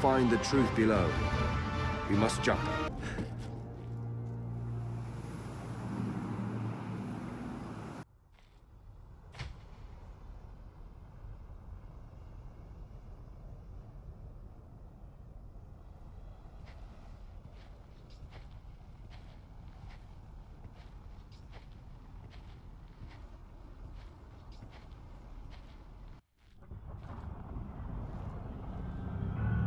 find the truth below, we must jump.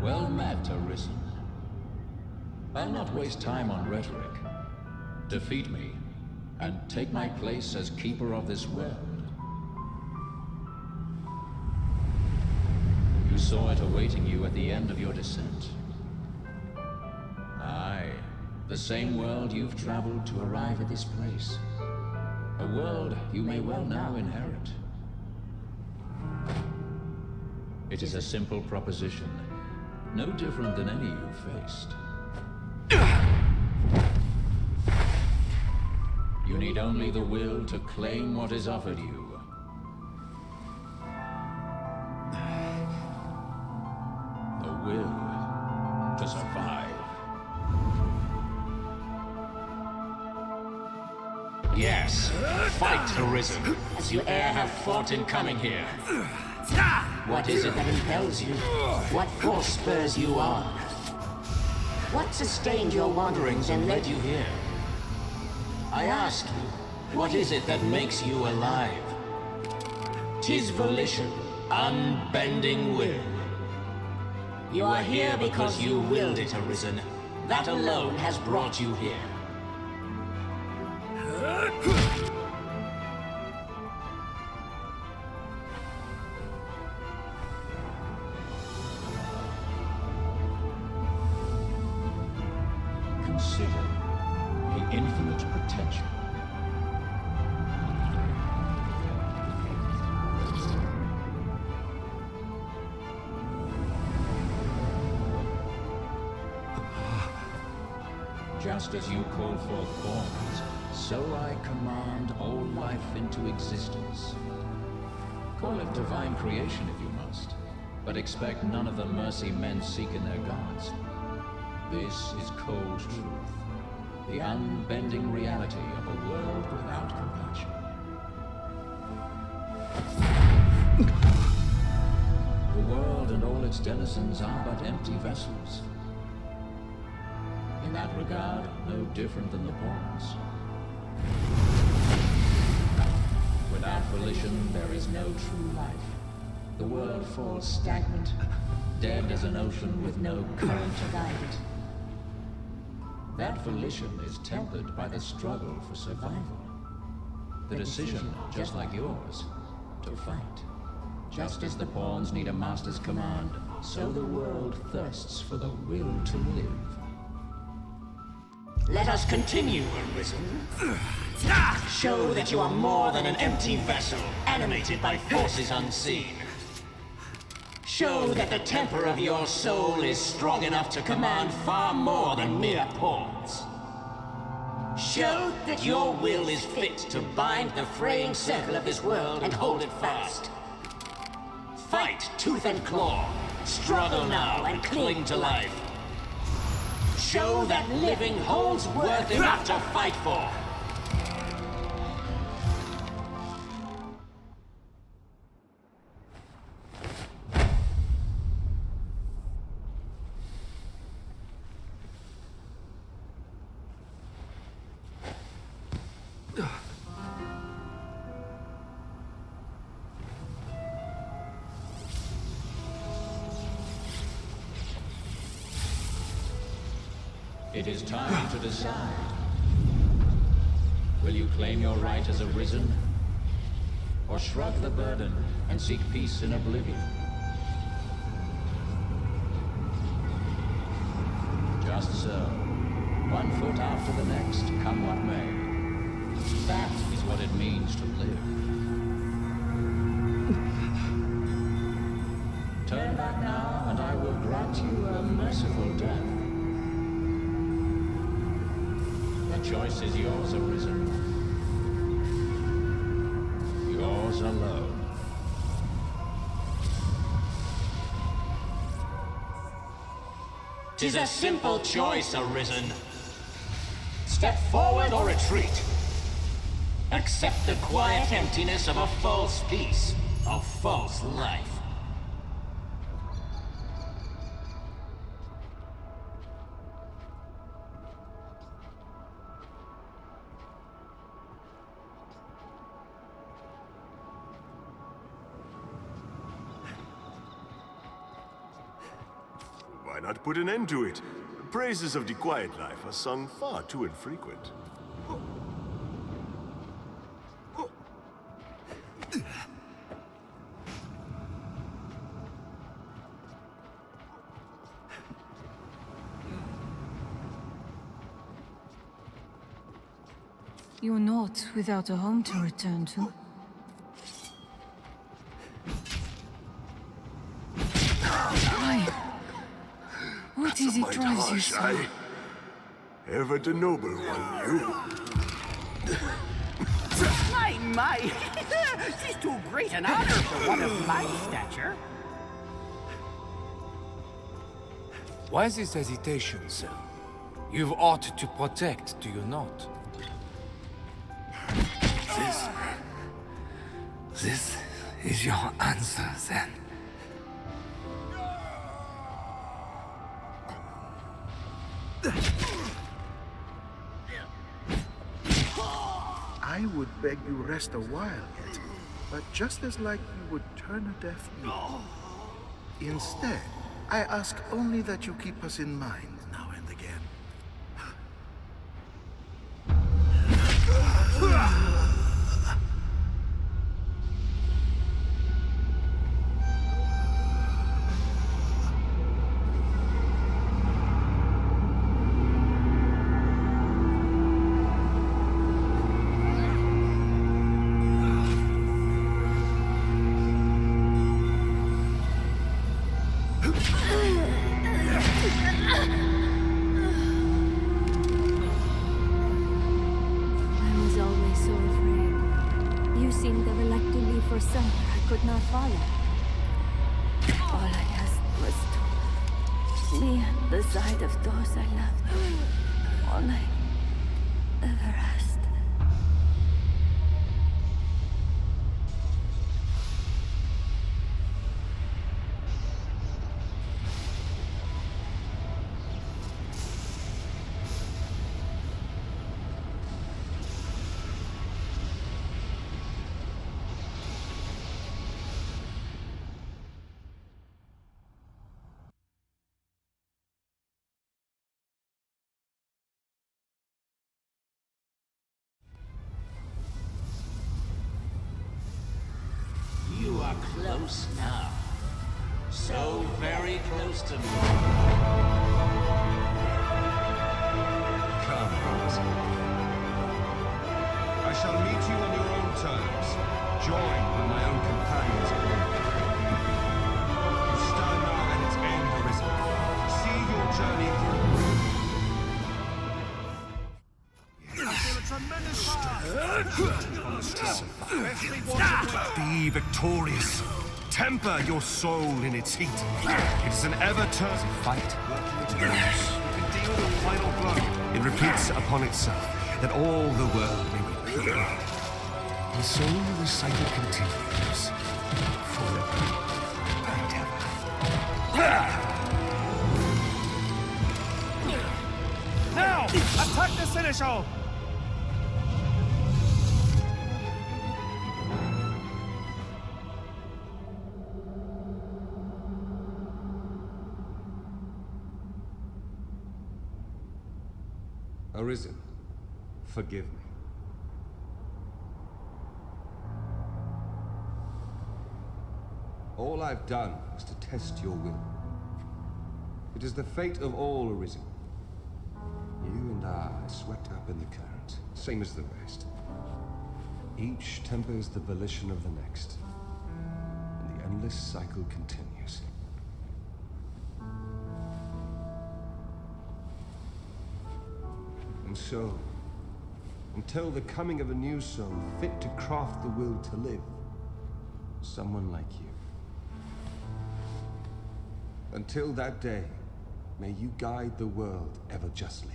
Well met, Arisen. I'll not waste time on rhetoric. Defeat me, and take my place as keeper of this world. You saw it awaiting you at the end of your descent. Aye, the same world you've traveled to arrive at this place. A world you may well now inherit. It is a simple proposition. No different than any you've faced. You need only the will to claim what is offered you. The will to survive. Yes, fight, Arisen, as you e'er have fought in coming here. What is it that impels you? What force spurs you on? What sustained your wanderings and led you here? I ask you, what is it that makes you alive? 'Tis volition, unbending will. You are here because you willed it, Arisen. That alone has brought you here. Consider the infinite potential. Just as you call forth forms, so I command all life into existence. Call it divine creation if you must, but expect none of the mercy men seek in their gods. This is cold truth, the unbending reality of a world without compassion. The world and all its denizens are but empty vessels. In that regard, no different than the pawns. Without volition, there is no true life. The world falls stagnant, dead as an ocean with no current to guide it. That volition is tempered by the struggle for survival. The decision, just like yours, to fight. Just as the pawns need a master's command, so the world thirsts for the will to live. Let us continue, Arisen. Show that you are more than an empty vessel, animated by forces unseen. Show that the temper of your soul is strong enough to command far more than mere pawns. Show that your will is fit to bind the fraying circle of this world and hold it fast. Fight tooth and claw, struggle now and cling to life. Show that living holds worth enough to fight for. It is time to decide. Will you claim your right as Arisen? Or shrug the burden and seek peace in oblivion? Just so. One foot after the next, come what may. That is what it means to live. Turn back now, and I will grant you a merciful death. The choice is yours, Arisen. Yours alone. 'Tis a simple choice, Arisen. Step forward or retreat. Accept the quiet emptiness of a false peace, a false life. Why not put an end to it? Praises of the quiet life are sung far too infrequent. You're not without a home to return to. Why? What is it drives you so? Ever the noble one, you. My! This is too great an honor for one of my stature. Why this hesitation, sir? You've aught to protect, do you not? This is your answer, then. I would beg you rest a while yet, but just as like you would turn a deaf ear. Instead, I ask only that you keep us in mind now and again. Could not follow. All I asked was to be at the side of those I loved. All I ever asked. You are close now. So very close to me. Come, Arisen. I shall meet you on your own terms, joined with my own companions of war. You stand now at its end, Arisen. See your journey through. I feel a tremendous Be victorious. Temper your soul in its heat. It is an ever-turning fight. You can deal the final blow. It repeats upon itself that all the world may be purified. And so the cycle continues forever and ever. Now! Attack the Sénéchal! Arisen, forgive me. All I've done was to test your will. It is the fate of all Arisen. You and I are swept up in the current, same as the rest. Each tempers the volition of the next, and the endless cycle continues. And so, until the coming of a new soul fit to craft the will to live, someone like you. Until that day, may you guide the world ever justly.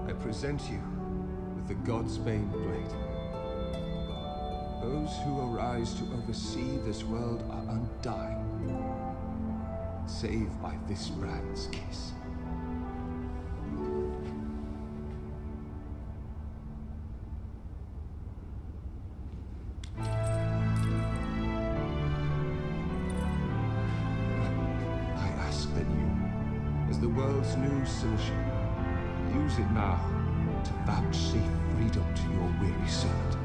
I present you with the Godsbane blade. Those who arise to oversee this world are undying, save by this brand's kiss. I ask that you, as the world's new Sénéchal, use it now to vouchsafe freedom to your weary servant.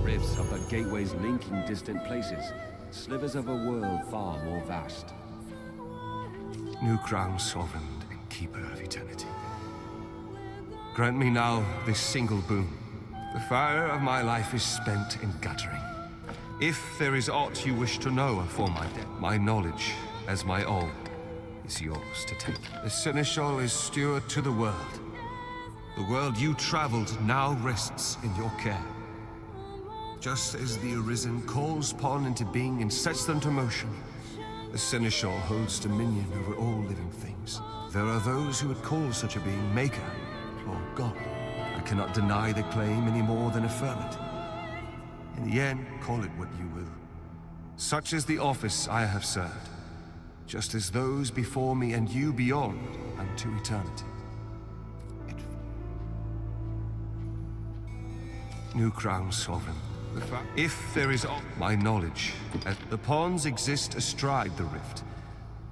Rifts are but gateways linking distant places, slivers of a world far more vast. New crown sovereign and keeper of eternity. Grant me now this single boon. The fire of my life is spent in guttering. If there is aught you wish to know for my death, my knowledge, as my all, is yours to take. The Sénéchal is steward to the world. The world you traveled now rests in your care. Just as the Arisen calls pawn into being and sets them to motion, the Sénéchal holds dominion over all living things. There are those who would call such a being Maker or God. I cannot deny the claim any more than affirm it. In the end, call it what you will. Such is the office I have served, just as those before me and you beyond unto eternity. New crown sovereign. If there is my knowledge, the pawns exist astride the rift.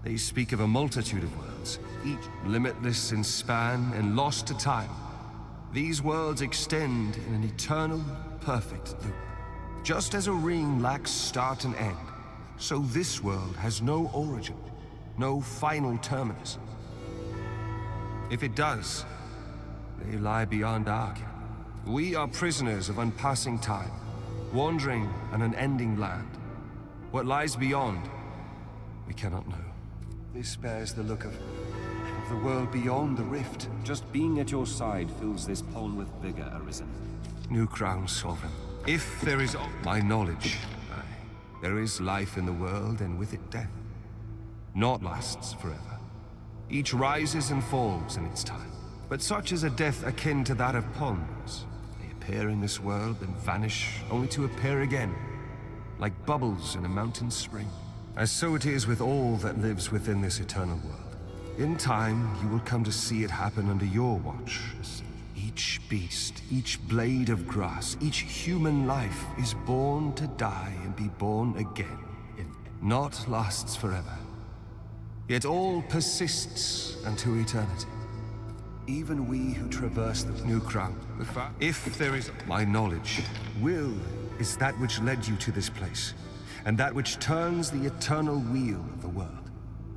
They speak of a multitude of worlds, each limitless in span and lost to time. These worlds extend in an eternal, perfect loop. Just as a ring lacks start and end, so this world has no origin, no final terminus. If it does, they lie beyond our ken. We are prisoners of unpassing time, wandering an unending land. What lies beyond, we cannot know. This bears the look of the world beyond the rift. Just being at your side fills this pawn with vigor, Arisen. New crown sovereign. If there is my knowledge, there is life in the world, and with it death. Naught lasts forever. Each rises and falls in its time. But such is a death akin to that of pawns. They appear in this world and vanish, only to appear again, like bubbles in a mountain spring. As so it is with all that lives within this eternal world. In time, you will come to see it happen under your watch. Each beast, each blade of grass, each human life is born to die and be born again. Naught lasts forever. Yet all persists unto eternity. Even we who traverse the new crown. If there is my knowledge, will is that which led you to this place, and that which turns the eternal wheel of the world.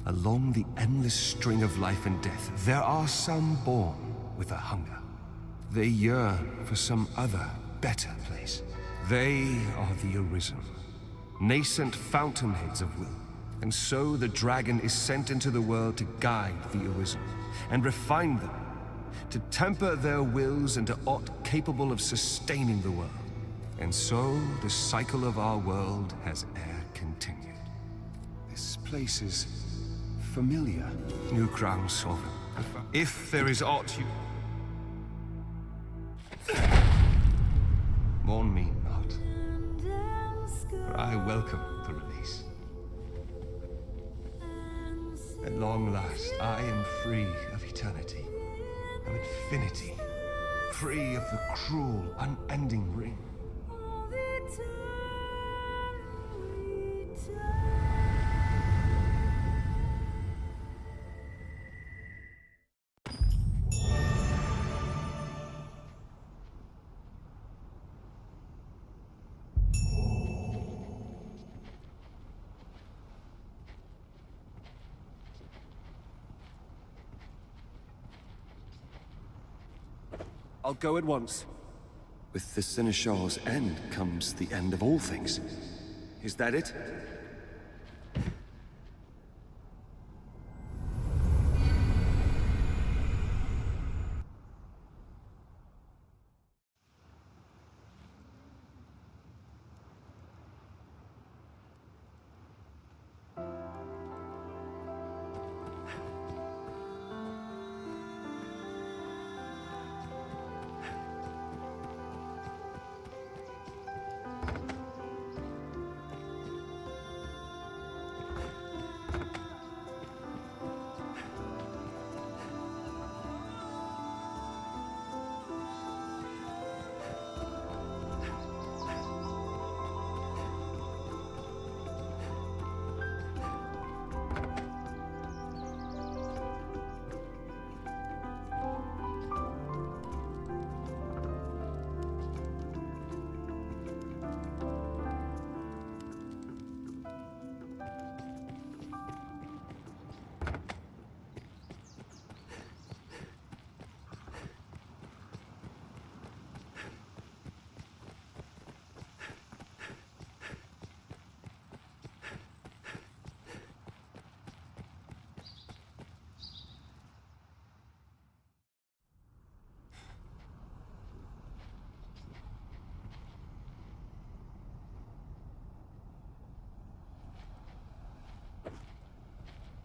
Along the endless string of life and death, there are some born with a hunger. They yearn for some other, better place. They are the Arisen, nascent fountainheads of will. And so the dragon is sent into the world to guide the Arisen, and refine them, to temper their wills into aught capable of sustaining the world. And so the cycle of our world has e'er continued. This place is familiar. New crown sovereign. If there is aught you... Mourn me not, for I welcome the release. At long last, I am free of eternity, of infinity, free of the cruel, unending ring. I'll go at once. With the Sénéchal's end comes the end of all things. Is that it?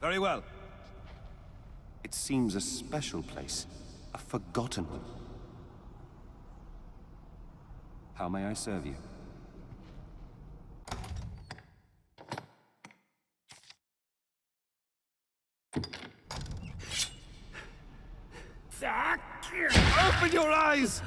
Very well. It seems a special place. A forgotten one. How may I serve you? Open your eyes!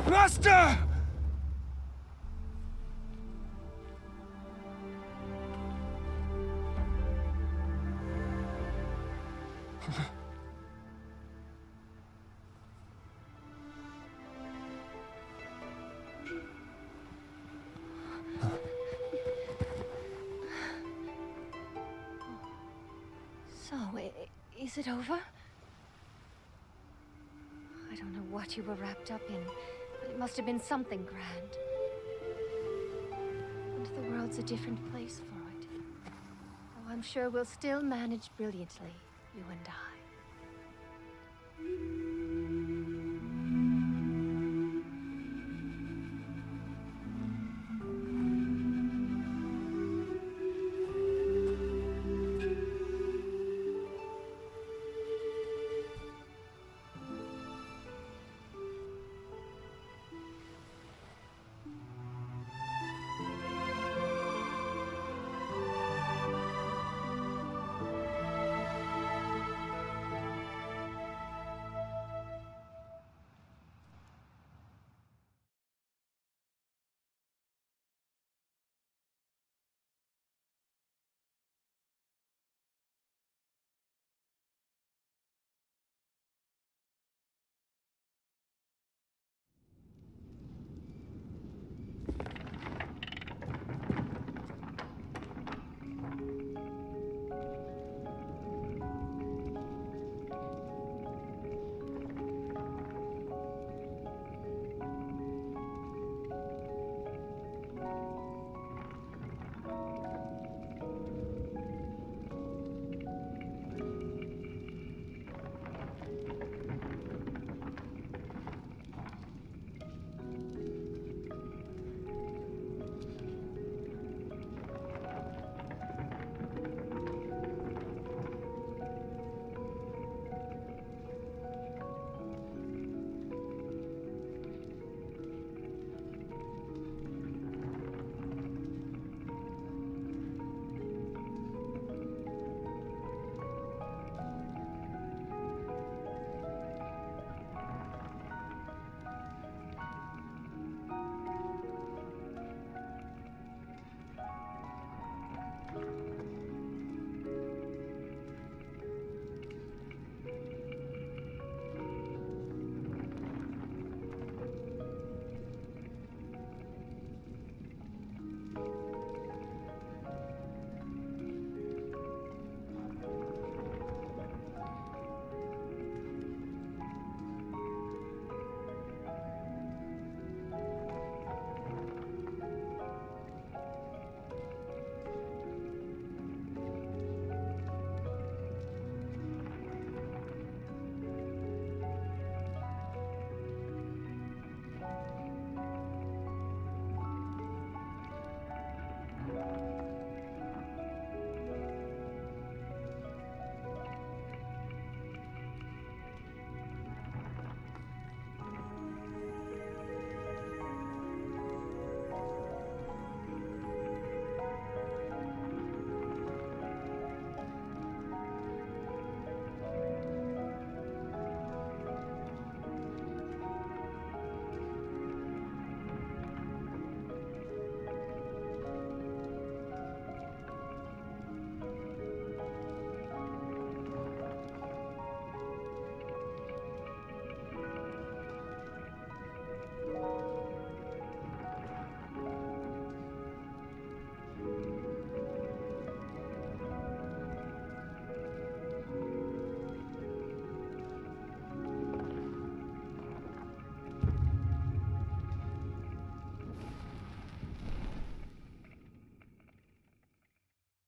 Master! So, is it over? I don't know what you were wrapped up in, but it must have been something grand. And the world's a different place for it. Oh, I'm sure we'll still manage brilliantly, you and I.